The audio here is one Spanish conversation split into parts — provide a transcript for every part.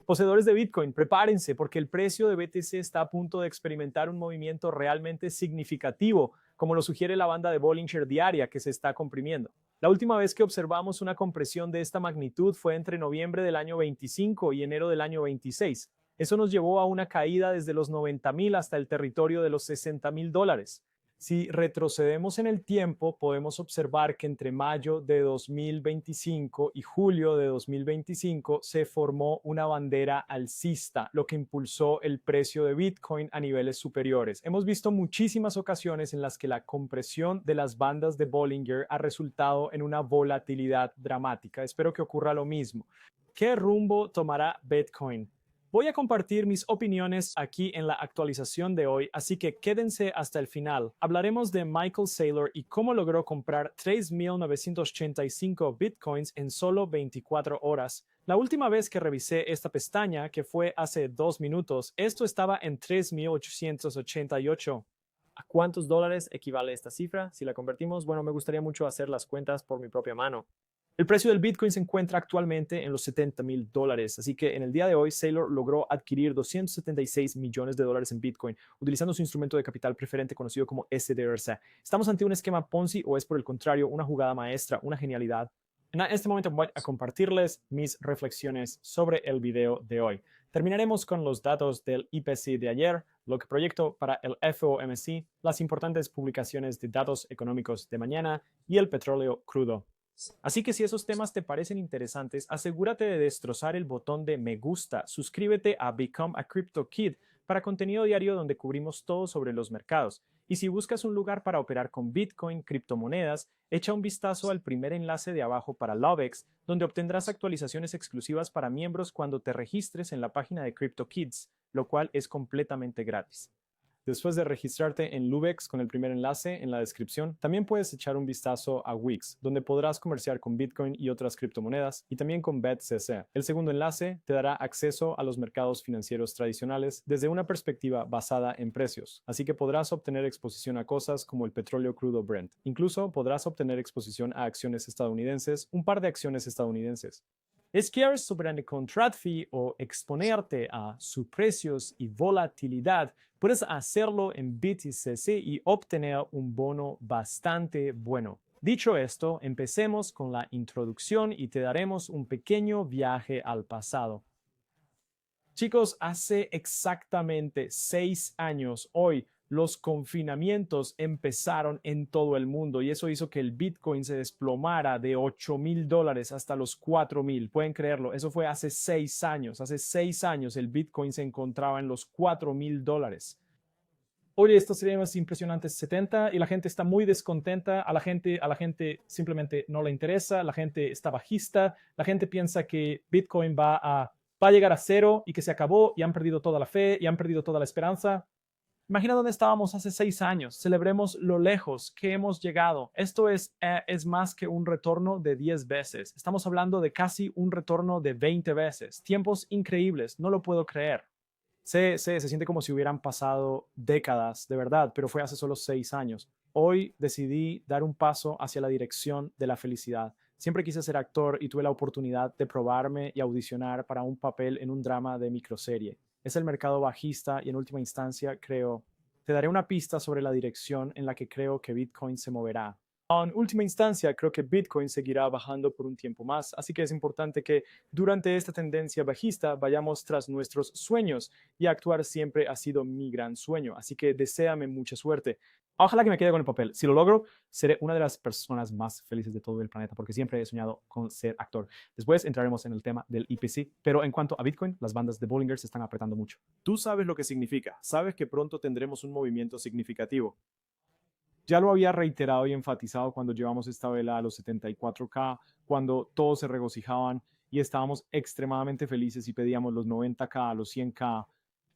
Poseedores de Bitcoin, prepárense porque el precio de BTC está a punto de experimentar un movimiento realmente significativo, como lo sugiere la banda de Bollinger Diaria que se está comprimiendo. La última vez que observamos una compresión de esta magnitud fue entre noviembre del año 25 y enero del año 26. Eso nos llevó a una caída desde los 90,000 hasta el territorio de los $60,000. Si retrocedemos en el tiempo, podemos observar que entre mayo de 2025 y julio de 2025 se formó una bandera alcista, lo que impulsó el precio de Bitcoin a niveles superiores. Hemos visto muchísimas ocasiones en las que la compresión de las bandas de Bollinger ha resultado en una volatilidad dramática. Espero que ocurra lo mismo. ¿Qué rumbo tomará Bitcoin? Voy a compartir mis opiniones aquí en la actualización de hoy, así que quédense hasta el final. Hablaremos de Michael Saylor y cómo logró comprar 3,985 bitcoins en solo 24 horas. La última vez que revisé esta pestaña, que fue hace 2 minutos, esto estaba en 3,888. ¿A cuántos dólares equivale esta cifra? Si la convertimos, bueno, me gustaría mucho hacer las cuentas por mi propia mano. El precio del Bitcoin se encuentra actualmente en los $70,000, así que en el día de hoy Saylor logró adquirir 276 millones de dólares en Bitcoin utilizando su instrumento de capital preferente conocido como SDRC. ¿Estamos ante un esquema Ponzi o es por el contrario una jugada maestra, una genialidad? En este momento voy a compartirles mis reflexiones sobre el video de hoy. Terminaremos con los datos del IPC de ayer, lo que proyecto para el FOMC, las importantes publicaciones de datos económicos de mañana y el petróleo crudo. Así que si esos temas te parecen interesantes, asegúrate de destrozar el botón de me gusta, suscríbete a Become a Crypto Kid para contenido diario donde cubrimos todo sobre los mercados. Y si buscas un lugar para operar con Bitcoin, criptomonedas, echa un vistazo al primer enlace de abajo para Lovex, donde obtendrás actualizaciones exclusivas para miembros cuando te registres en la página de CryptoKids, lo cual es completamente gratis. Después de registrarte en Lubex con el primer enlace en la descripción, también puedes echar un vistazo a Wix, donde podrás comerciar con Bitcoin y otras criptomonedas, y también con BETCC. El segundo enlace te dará acceso a los mercados financieros tradicionales desde una perspectiva basada en precios, así que podrás obtener exposición a cosas como el petróleo crudo Brent. Incluso podrás obtener exposición a acciones estadounidenses, un par de acciones estadounidenses. ¿Quieres sobre el contract fee o exponerte a sus precios y volatilidad? Puedes hacerlo en BTCC y obtener un bono bastante bueno. Dicho esto, empecemos con la introducción y te daremos un pequeño viaje al pasado. Chicos, hace exactamente 6 años hoy, los confinamientos empezaron en todo el mundo y eso hizo que el Bitcoin se desplomara de $8,000 hasta los 4,000. Pueden creerlo, eso fue hace 6 años. Hace 6 años el Bitcoin se encontraba en los $4,000. Oye, esto sería más impresionante 70 y la gente está muy descontenta, a la gente simplemente no le interesa, la gente está bajista, la gente piensa que Bitcoin va a llegar a cero y que se acabó y han perdido toda la fe y han perdido toda la esperanza. Imagina dónde estábamos hace 6 años. Celebremos lo lejos que hemos llegado. Esto es más que un retorno de 10 veces. Estamos hablando de casi un retorno de 20 veces. Tiempos increíbles, no lo puedo creer. Se siente como si hubieran pasado décadas, de verdad, pero fue hace solo 6 años. Hoy decidí dar un paso hacia la dirección de la felicidad. Siempre quise ser actor y tuve la oportunidad de probarme y audicionar para un papel en un drama de microserie. Es el mercado bajista y en última instancia creo, te daré una pista sobre la dirección en la que creo que Bitcoin se moverá. En última instancia, creo que Bitcoin seguirá bajando por un tiempo más, así que es importante que durante esta tendencia bajista vayamos tras nuestros sueños y actuar siempre ha sido mi gran sueño, así que deséame mucha suerte. Ojalá que me quede con el papel. Si lo logro, seré una de las personas más felices de todo el planeta porque siempre he soñado con ser actor. Después entraremos en el tema del IPC, pero en cuanto a Bitcoin, las bandas de Bollinger se están apretando mucho. Tú sabes lo que significa, sabes que pronto tendremos un movimiento significativo. Ya lo había reiterado y enfatizado cuando llevamos esta vela a los 74K, cuando todos se regocijaban y estábamos extremadamente felices y pedíamos los 90K, los 100K.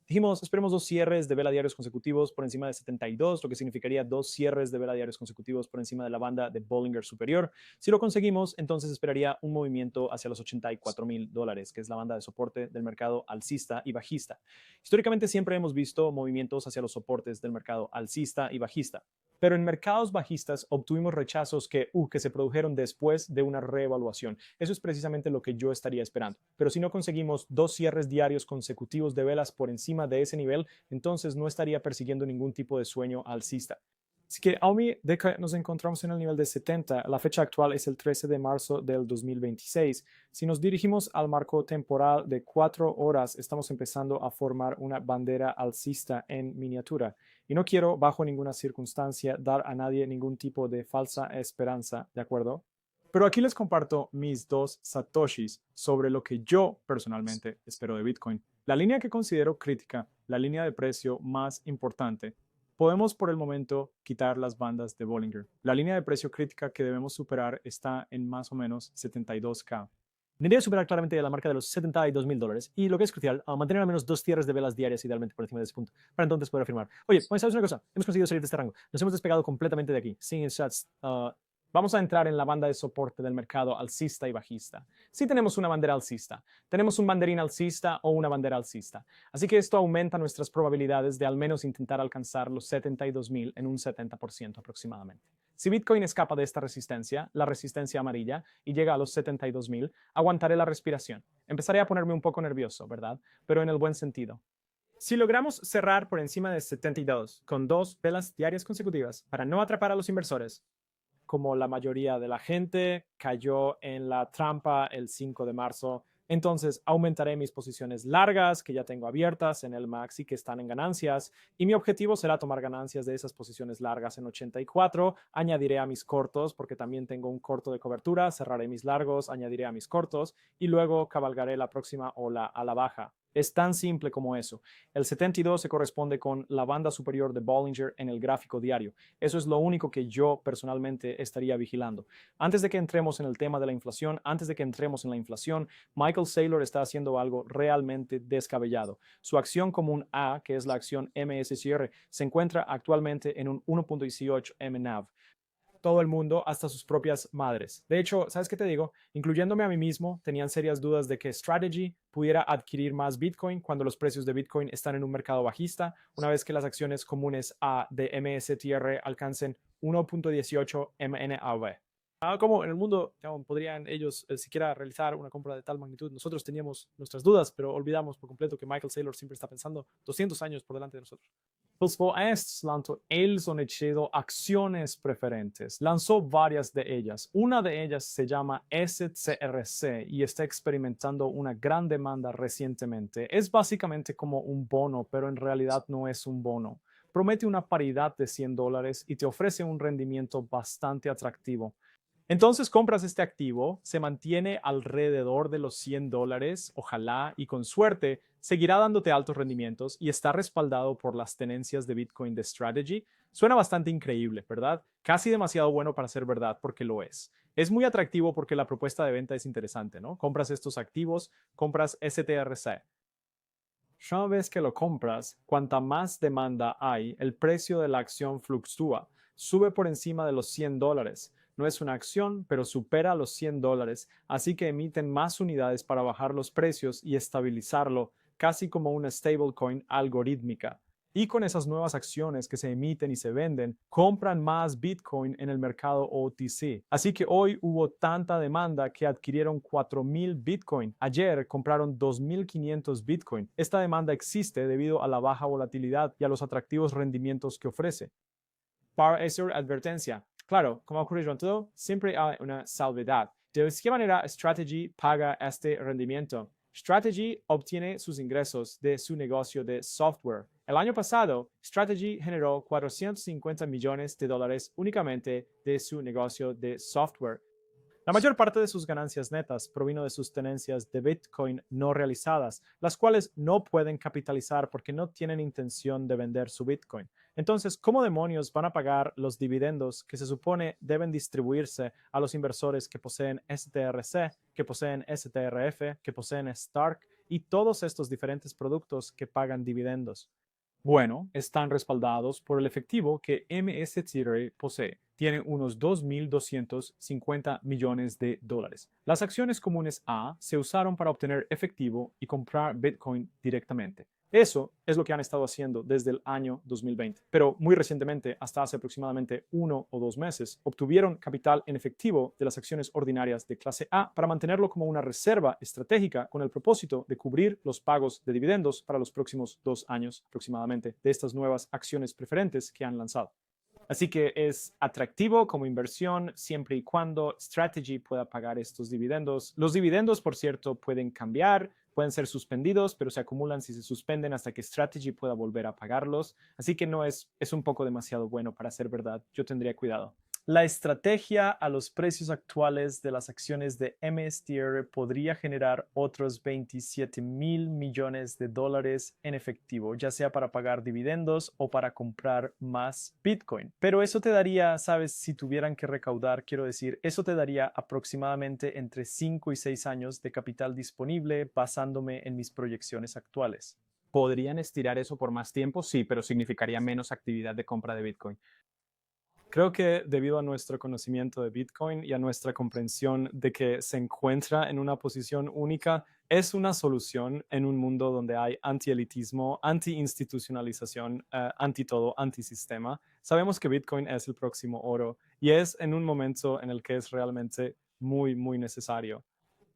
Dijimos, esperemos 2 cierres de vela diarios consecutivos por encima de 72, lo que significaría 2 cierres de vela diarios consecutivos por encima de la banda de Bollinger Superior. Si lo conseguimos, entonces esperaría un movimiento hacia los $84,000, que es la banda de soporte del mercado alcista y bajista. Históricamente siempre hemos visto movimientos hacia los soportes del mercado alcista y bajista. pero en mercados bajistas obtuvimos rechazos que se produjeron después de una reevaluación. Eso es precisamente lo que yo estaría esperando. Pero si no conseguimos 2 cierres diarios consecutivos de velas por encima de ese nivel, entonces no estaría persiguiendo ningún tipo de sueño alcista. Así que, Aumi, de que nos encontramos en el nivel de 70, la fecha actual es el 13 de marzo del 2026. Si nos dirigimos al marco temporal de 4 horas, estamos empezando a formar una bandera alcista en miniatura. Y no quiero, bajo ninguna circunstancia, dar a nadie ningún tipo de falsa esperanza, ¿de acuerdo? Pero aquí les comparto mis 2 satoshis sobre lo que yo personalmente espero de Bitcoin. La línea que considero crítica, la línea de precio más importante. Podemos por el momento quitar las bandas de Bollinger. La línea de precio crítica que debemos superar está en más o menos 72K. Debería superar claramente la marca de los $72,000 y lo que es crucial, mantener al menos 2 cierres de velas diarias idealmente por encima de ese punto, para entonces poder afirmar, oye, pues sabes una cosa, hemos conseguido salir de este rango, nos hemos despegado completamente de aquí, sin shots, vamos a entrar en la banda de soporte del mercado alcista y bajista. Si tenemos una bandera alcista, tenemos un banderín alcista o una bandera alcista. Así que esto aumenta nuestras probabilidades de al menos intentar alcanzar los 72,000 en un 70% aproximadamente. Si Bitcoin escapa de esta resistencia, la resistencia amarilla, y llega a los 72,000, aguantaré la respiración. Empezaré a ponerme un poco nervioso, ¿verdad? Pero en el buen sentido. Si logramos cerrar por encima de 72 con 2 velas diarias consecutivas para no atrapar a los inversores, como la mayoría de la gente cayó en la trampa el 5 de marzo, entonces aumentaré mis posiciones largas que ya tengo abiertas en el MAX y que están en ganancias, y mi objetivo será tomar ganancias de esas posiciones largas en 84, añadiré a mis cortos porque también tengo un corto de cobertura, cerraré mis largos, añadiré a mis cortos y luego cabalgaré la próxima ola a la baja. Es tan simple como eso. El 72 se corresponde con la banda superior de Bollinger en el gráfico diario. Eso es lo único que yo personalmente estaría vigilando. Antes de que entremos en el tema de la inflación, Michael Saylor está haciendo algo realmente descabellado. Su acción común A, que es la acción MSCR, se encuentra actualmente en un 1.18 MNAV. Todo el mundo, hasta sus propias madres. De hecho, ¿sabes qué te digo? Incluyéndome a mí mismo, tenían serias dudas de que Strategy pudiera adquirir más Bitcoin cuando los precios de Bitcoin están en un mercado bajista, una vez que las acciones comunes A de MSTR alcancen 1.18 MNAV. Como en el mundo podrían ellos siquiera realizar una compra de tal magnitud. Nosotros teníamos nuestras dudas, pero olvidamos por completo que Michael Saylor siempre está pensando 200 años por delante de nosotros. Pues vorerst lanzó Elson Echedo acciones preferentes. Lanzó varias de ellas. Una de ellas se llama SCRC y está experimentando una gran demanda recientemente. Es básicamente como un bono, pero en realidad no es un bono. Promete una paridad de $100 y te ofrece un rendimiento bastante atractivo. Entonces compras este activo, se mantiene alrededor de los $100, ojalá, y con suerte seguirá dándote altos rendimientos y está respaldado por las tenencias de Bitcoin de Strategy. Suena bastante increíble, ¿verdad? Casi demasiado bueno para ser verdad, porque lo es. Es muy atractivo porque la propuesta de venta es interesante, ¿no? Compras estos activos, compras STRC. Una vez que lo compras, cuanta más demanda hay, el precio de la acción fluctúa, sube por encima de los $100. No es una acción, pero supera los $100, así que emiten más unidades para bajar los precios y estabilizarlo, casi como una stablecoin algorítmica. Y con esas nuevas acciones que se emiten y se venden, compran más Bitcoin en el mercado OTC. Así que hoy hubo tanta demanda que adquirieron 4,000 Bitcoin. Ayer compraron 2,500 Bitcoin. Esta demanda existe debido a la baja volatilidad y a los atractivos rendimientos que ofrece. Para esa advertencia, claro, como ocurre en todo, siempre hay una salvedad. ¿De qué manera Strategy paga este rendimiento? Strategy obtiene sus ingresos de su negocio de software. El año pasado, Strategy generó $450 millones únicamente de su negocio de software. La mayor parte de sus ganancias netas provino de sus tenencias de Bitcoin no realizadas, las cuales no pueden capitalizar porque no tienen intención de vender su Bitcoin. Entonces, ¿cómo demonios van a pagar los dividendos que se supone deben distribuirse a los inversores que poseen STRC, que poseen STRF, que poseen Stark y todos estos diferentes productos que pagan dividendos? Bueno, están respaldados por el efectivo que MSTR posee. tienen unos 2.250 millones de dólares. Las acciones comunes A se usaron para obtener efectivo y comprar Bitcoin directamente. Eso es lo que han estado haciendo desde el año 2020, pero muy recientemente, hasta hace aproximadamente 1 o 2 meses, obtuvieron capital en efectivo de las acciones ordinarias de clase A para mantenerlo como una reserva estratégica con el propósito de cubrir los pagos de dividendos para los próximos 2 años aproximadamente de estas nuevas acciones preferentes que han lanzado. Así que es atractivo como inversión siempre y cuando Strategy pueda pagar estos dividendos. Los dividendos, por cierto, pueden cambiar, pueden ser suspendidos, pero se acumulan si se suspenden hasta que Strategy pueda volver a pagarlos. Así que no es un poco demasiado bueno para ser verdad. Yo tendría cuidado. La estrategia a los precios actuales de las acciones de MSTR podría generar otros 27,000 millones de dólares en efectivo, ya sea para pagar dividendos o para comprar más Bitcoin. Pero eso te daría, sabes, si tuvieran que recaudar, quiero decir, eso te daría aproximadamente entre 5 y 6 años de capital disponible basándome en mis proyecciones actuales. ¿Podrían estirar eso por más tiempo? Sí, pero significaría menos actividad de compra de Bitcoin. Creo que debido a nuestro conocimiento de Bitcoin y a nuestra comprensión de que se encuentra en una posición única, es una solución en un mundo donde hay anti-elitismo, anti-institucionalización, anti-todo, anti-sistema. Sabemos que Bitcoin es el próximo oro y es en un momento en el que es realmente muy, muy necesario.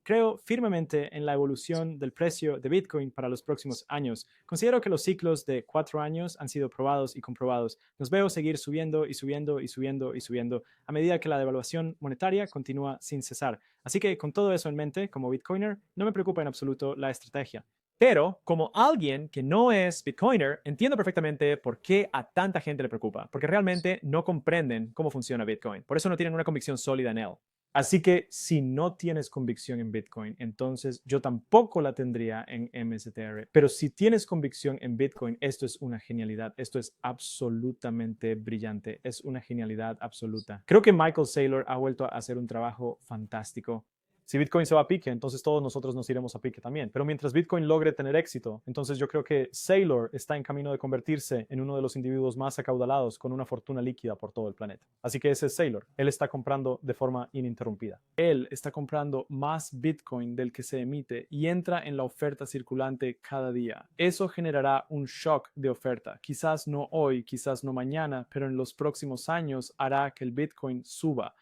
Creo firmemente en la evolución del precio de Bitcoin para los próximos años. Considero que los ciclos de 4 años han sido probados y comprobados. Los veo seguir subiendo y subiendo y subiendo y subiendo a medida que la devaluación monetaria continúa sin cesar. Así que con todo eso en mente, como Bitcoiner, no me preocupa en absoluto la estrategia. Pero como alguien que no es Bitcoiner, entiendo perfectamente por qué a tanta gente le preocupa, porque realmente no comprenden cómo funciona Bitcoin. Por eso no tienen una convicción sólida en él. Así que si no tienes convicción en Bitcoin, entonces yo tampoco la tendría en MSTR. Pero si tienes convicción en Bitcoin, esto es una genialidad. Esto es absolutamente brillante. Es una genialidad absoluta. Creo que Michael Saylor ha vuelto a hacer un trabajo fantástico. Si Bitcoin se va a pique, entonces todos nosotros nos iremos a pique también. Pero mientras Bitcoin logre tener éxito, entonces yo creo que Saylor está en camino de convertirse en uno de los individuos más acaudalados con una fortuna líquida por todo el planeta. Así que ese es Saylor. Él está comprando de forma ininterrumpida. Él está comprando más Bitcoin del que se emite y entra en la oferta circulante cada día. Eso generará un shock de oferta. Quizás no hoy, quizás no mañana, pero en los próximos años hará que el Bitcoin suba.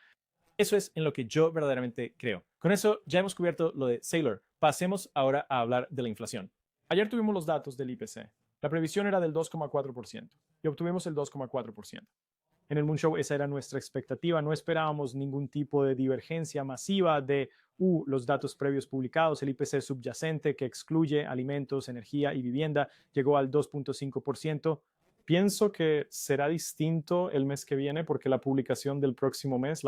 Eso es en lo que yo verdaderamente creo. Con eso ya hemos cubierto lo de Saylor. Pasemos ahora a hablar de la inflación. Ayer tuvimos los datos del IPC. La previsión era del 2,4% y obtuvimos el 2,4%. En el Moonshow esa era nuestra expectativa. No esperábamos ningún tipo de divergencia masiva de los datos previos publicados. El IPC subyacente que excluye alimentos, energía y vivienda llegó al 2,5%. Pienso que será distinto el mes que viene porque la publicación del próximo mes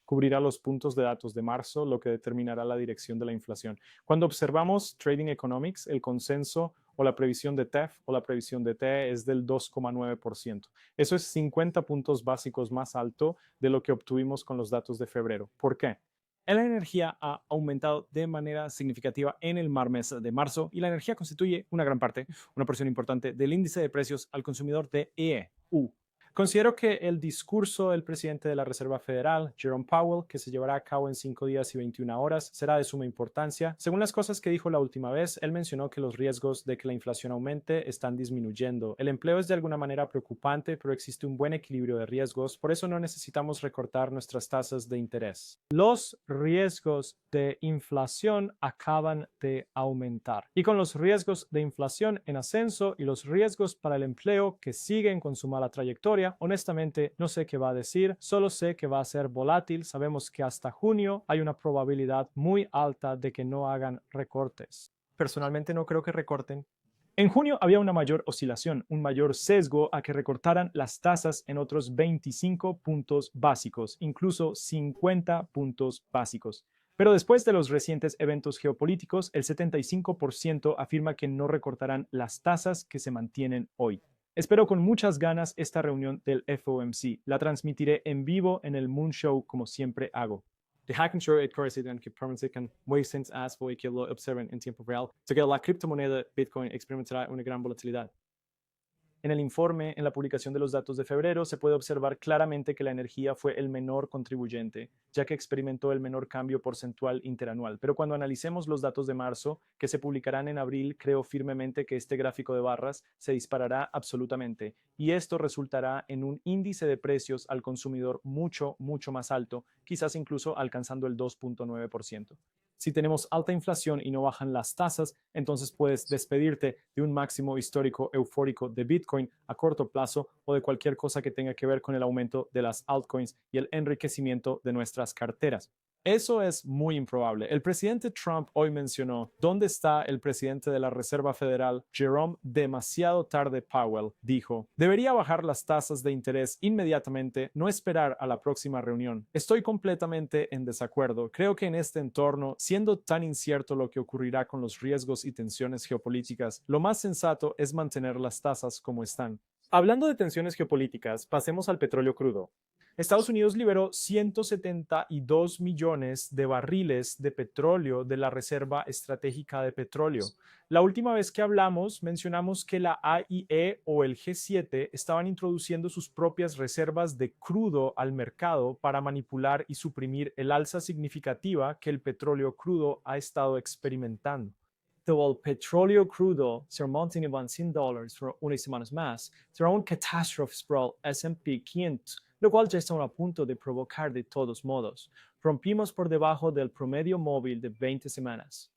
cubrirá los puntos de datos de marzo, lo que determinará la dirección de la inflación. Cuando observamos Trading Economics, el consenso o la previsión de TEF o la previsión de TE es del 2,9%. Eso es 50 puntos básicos más alto de lo que obtuvimos con los datos de febrero. ¿Por qué? La energía ha aumentado de manera significativa en el mes de marzo y la energía constituye una gran parte, una porción importante del índice de precios al consumidor de EU. Considero que el discurso del presidente de la Reserva Federal, Jerome Powell, que se llevará a cabo en 5 días y 21 horas, será de suma importancia. Según las cosas que dijo la última vez, él mencionó que los riesgos de que la inflación aumente están disminuyendo. El empleo es de alguna manera preocupante, pero existe un buen equilibrio de riesgos, por eso no necesitamos recortar nuestras tasas de interés. Los riesgos de inflación acaban de aumentar. Y con los riesgos de inflación en ascenso y los riesgos para el empleo que siguen con su mala trayectoria, honestamente no sé qué va a decir, solo sé que va a ser volátil. Sabemos que hasta junio hay una probabilidad muy alta de que no hagan recortes. Personalmente no creo que recorten. En junio había una mayor oscilación, un mayor sesgo a que recortaran las tasas en otros 25 puntos básicos, incluso 50 puntos básicos. Pero después de los recientes eventos geopolíticos, el 75% afirma que no recortarán las tasas que se mantienen hoy. Espero con muchas ganas esta reunión del FOMC. La transmitiré en vivo en el Moonshow como siempre hago. Deja que el presidente que permanezcan muy sensatos y que lo observen en tiempo real. So que la criptomoneda Bitcoin experimentará una gran volatilidad. En el informe, en la publicación de los datos de febrero, se puede observar claramente que la energía fue el menor contribuyente, ya que experimentó el menor cambio porcentual interanual. Pero cuando analicemos los datos de marzo, que se publicarán en abril, creo firmemente que este gráfico de barras se disparará absolutamente, y esto resultará en un índice de precios al consumidor mucho más alto, quizás incluso alcanzando el 2.9%. Si tenemos alta inflación y no bajan las tasas, entonces puedes despedirte de un máximo histórico eufórico de Bitcoin a corto plazo o de cualquier cosa que tenga que ver con el aumento de las altcoins y el enriquecimiento de nuestras carteras. Eso es muy improbable. El presidente Trump hoy mencionó, ¿dónde está el presidente de la Reserva Federal, Jerome demasiado tarde Powell? Dijo, debería bajar las tasas de interés inmediatamente, no esperar a la próxima reunión. Estoy completamente en desacuerdo. Creo que en este entorno, siendo tan incierto lo que ocurrirá con los riesgos y tensiones geopolíticas, lo más sensato es mantener las tasas como están. Hablando de tensiones geopolíticas, pasemos al petróleo crudo. Estados Unidos liberó 172 millones de barriles de petróleo de la Reserva Estratégica de Petróleo. La última vez que hablamos, mencionamos que la AIE o el G7 estaban introduciendo sus propias reservas de crudo al mercado para manipular y suprimir el alza significativa que el petróleo crudo ha estado experimentando. Todo el petróleo crudo se mantiene en $100 por unas semanas más, será una catástrofe para el S&P 500, lo cual ya está a punto de provocar de todos modos. Rompimos por debajo del promedio móvil de 20 semanas.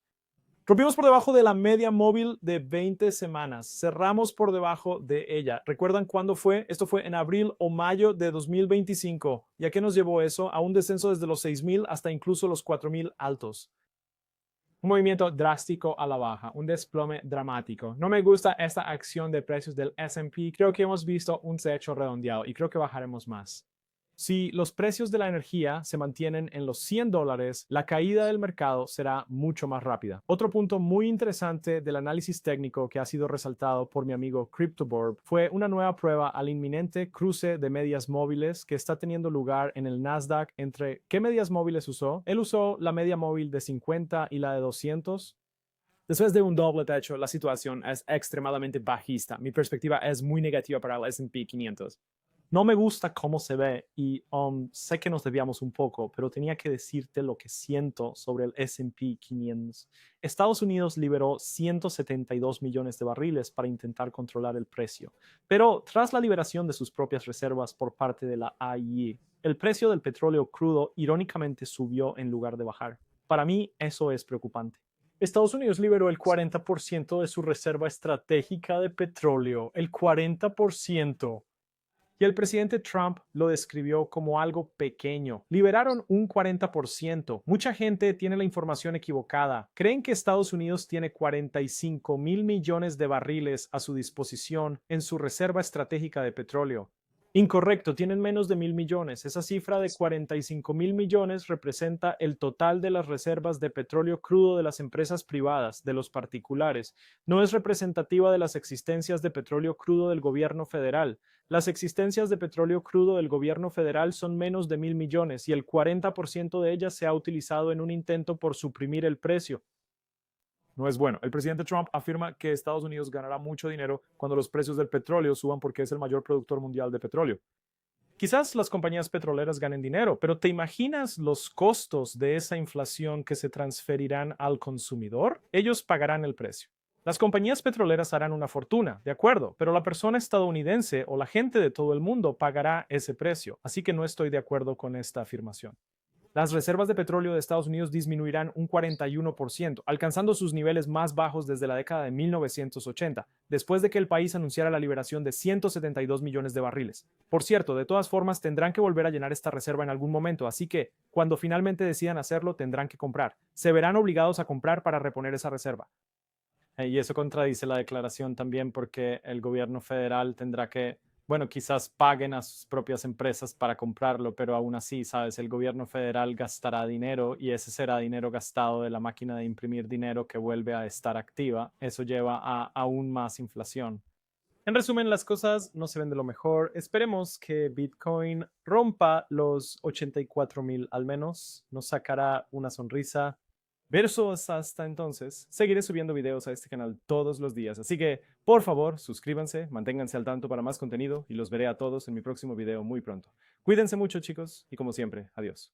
Rompimos por debajo de la media móvil de 20 semanas. Cerramos por debajo de ella. ¿Recuerdan cuándo fue? Esto fue en abril o mayo de 2025. ¿Y a qué nos llevó eso? A un descenso desde los 6,000 hasta incluso los 4,000 altos. Un movimiento drástico a la baja, un desplome dramático. No me gusta esta acción de precios del S&P. Creo que hemos visto un techo redondeado y creo que bajaremos más. Si los precios de la energía se mantienen en los $100, la caída del mercado será mucho más rápida. Otro punto muy interesante del análisis técnico que ha sido resaltado por mi amigo CryptoBorb fue una nueva prueba al inminente cruce de medias móviles que está teniendo lugar en el Nasdaq entre ¿qué medias móviles usó? Él usó la media móvil de 50 y la de 200. Después de un doble techo, la situación es extremadamente bajista. Mi perspectiva es muy negativa para el S&P 500. No me gusta cómo se ve y sé que nos desviamos un poco, pero tenía que decirte lo que siento sobre el S&P 500. Estados Unidos liberó 172 millones de barriles para intentar controlar el precio, pero tras la liberación de sus propias reservas por parte de la AIE, el precio del petróleo crudo irónicamente subió en lugar de bajar. Para mí eso es preocupante. Estados Unidos liberó el 40% de su reserva estratégica de petróleo, el 40%. Y el presidente Trump lo describió como algo pequeño. Liberaron un 40%. Mucha gente tiene la información equivocada. Creen que Estados Unidos tiene 45,000 millones de barriles a su disposición en su reserva estratégica de petróleo. Incorrecto, tienen menos de 1,000 millones. Esa cifra de 45,000 millones representa el total de las reservas de petróleo crudo de las empresas privadas, de los particulares. No es representativa de las existencias de petróleo crudo del gobierno federal. Las existencias de petróleo crudo del gobierno federal son menos de 1,000 millones y el 40% de ellas se ha utilizado en un intento por suprimir el precio. No es bueno. El presidente Trump afirma que Estados Unidos ganará mucho dinero cuando los precios del petróleo suban porque es el mayor productor mundial de petróleo. Quizás las compañías petroleras ganen dinero, pero ¿te imaginas los costos de esa inflación que se transferirán al consumidor? Ellos pagarán el precio. Las compañías petroleras harán una fortuna, de acuerdo, pero la persona estadounidense o la gente de todo el mundo pagará ese precio, así que no estoy de acuerdo con esta afirmación. Las reservas de petróleo de Estados Unidos disminuirán un 41%, alcanzando sus niveles más bajos desde la década de 1980, después de que el país anunciara la liberación de 172 millones de barriles. Por cierto, de todas formas, tendrán que volver a llenar esta reserva en algún momento, así que, cuando finalmente decidan hacerlo, tendrán que comprar. Se verán obligados a comprar para reponer esa reserva. Y eso contradice la declaración también porque el gobierno federal tendrá que, bueno, quizás paguen a sus propias empresas para comprarlo, pero aún así, ¿sabes? El gobierno federal gastará dinero y ese será dinero gastado de la máquina de imprimir dinero que vuelve a estar activa. Eso lleva a aún más inflación. En resumen, las cosas no se ven de lo mejor. Esperemos que Bitcoin rompa los 84,000 al menos. Nos sacará una sonrisa. Versos hasta entonces, seguiré subiendo videos a este canal todos los días, así que por favor suscríbanse, manténganse al tanto para más contenido y los veré a todos en mi próximo video muy pronto. Cuídense mucho chicos y como siempre, adiós.